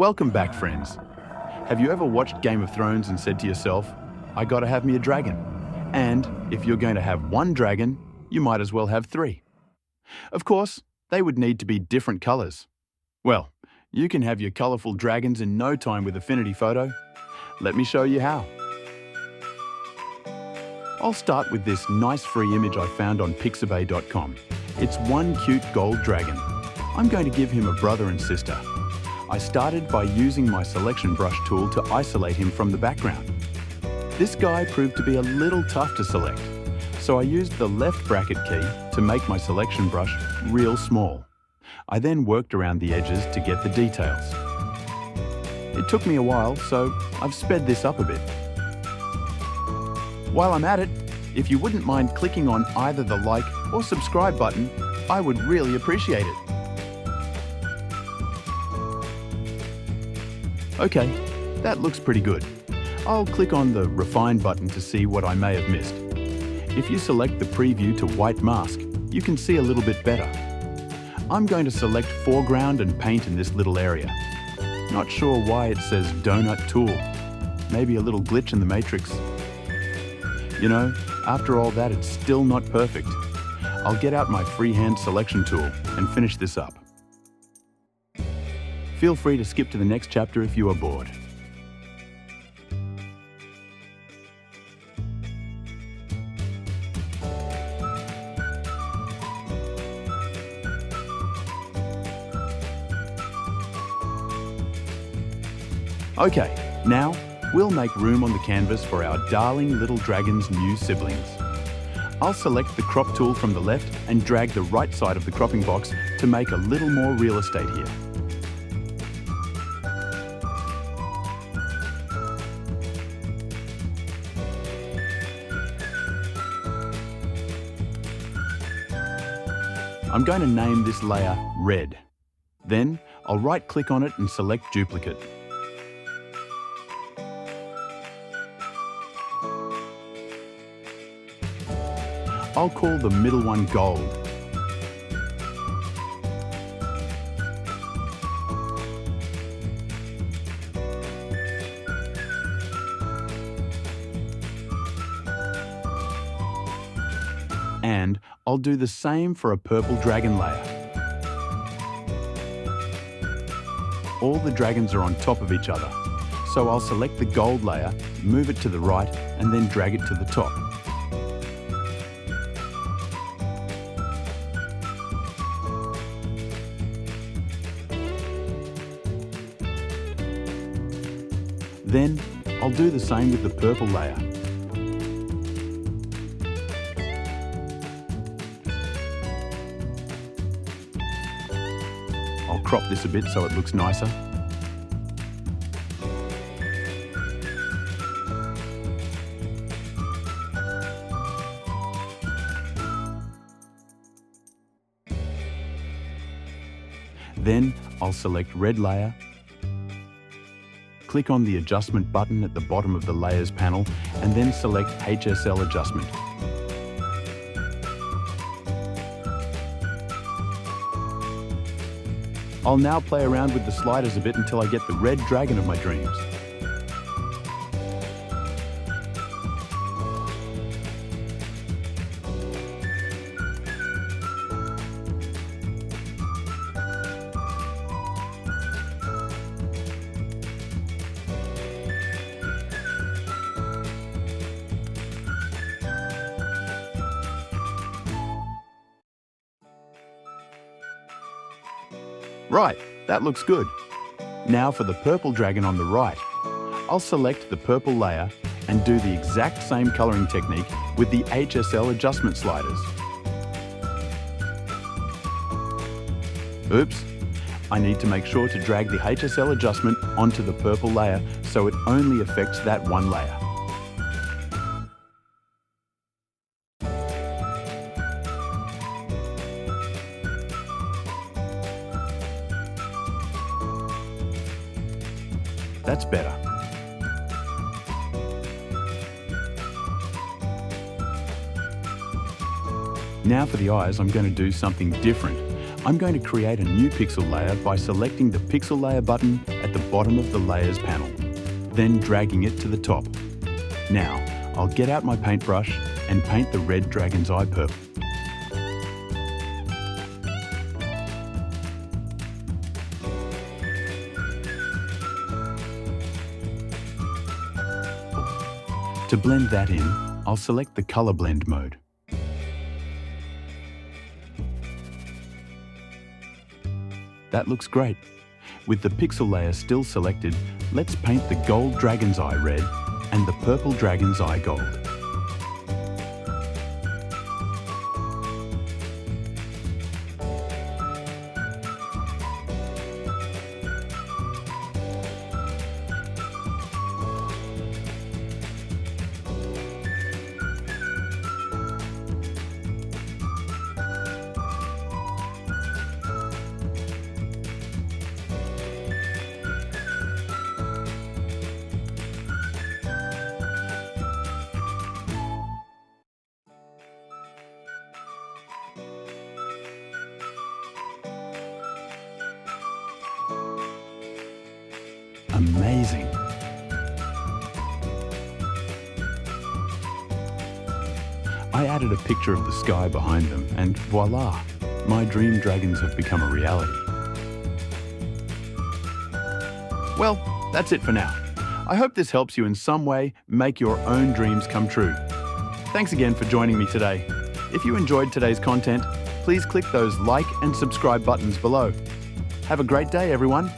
Welcome back, friends. Have you ever watched Game of Thrones and said to yourself, I gotta have me a dragon? And if you're going to have one dragon, you might as well have three. Of course, they would need to be different colors. Well, you can have your colorful dragons in no time with Affinity Photo. Let me show you how. I'll start with this nice free image I found on pixabay.com. It's one cute gold dragon. I'm going to give him a brother and sister. I started by using my selection brush tool to isolate him from the background. This guy proved to be a little tough to select, so I used the left bracket key to make my selection brush real small. I then worked around the edges to get the details. It took me a while, so I've sped this up a bit. While I'm at it, if you wouldn't mind clicking on either the like or subscribe button, I would really appreciate it. Okay, that looks pretty good. I'll click on the Refine button to see what I may have missed. If you select the preview to white mask, you can see a little bit better. I'm going to select foreground and paint in this little area. Not sure why it says Donut Tool. Maybe a little glitch in the matrix. You know, after all that, it's still not perfect. I'll get out my freehand selection tool and finish this up. Feel free to skip to the next chapter if you are bored. Okay, now we'll make room on the canvas for our darling little dragon's new siblings. I'll select the crop tool from the left and drag the right side of the cropping box to make a little more real estate here. I'm going to name this layer Red. Then I'll right-click on it and select Duplicate. I'll call the middle one Gold. And I'll do the same for a purple dragon layer. All the dragons are on top of each other, so I'll select the gold layer, move it to the right, and then drag it to the top. Then, I'll do the same with the purple layer. I'll crop this a bit so it looks nicer. Then, I'll select Red layer, click on the Adjustment button at the bottom of the Layers panel, and then select HSL Adjustment. I'll now play around with the sliders a bit until I get the red dragon of my dreams. Right, that looks good. Now for the purple dragon on the right. I'll select the purple layer and do the exact same colouring technique with the HSL adjustment sliders. Oops, I need to make sure to drag the HSL adjustment onto the purple layer so it only affects that one layer. That's better. Now for the eyes, I'm going to do something different. I'm going to create a new pixel layer by selecting the Pixel Layer button at the bottom of the layers panel, then dragging it to the top. Now, I'll get out my paintbrush and paint the red dragon's eye purple. To blend that in, I'll select the color blend mode. That looks great. With the pixel layer still selected, let's paint the gold dragon's eye red and the purple dragon's eye gold. Amazing! I added a picture of the sky behind them and voila! My dream dragons have become a reality. Well, that's it for now. I hope this helps you in some way make your own dreams come true. Thanks again for joining me today. If you enjoyed today's content, please click those like and subscribe buttons below. Have a great day, everyone.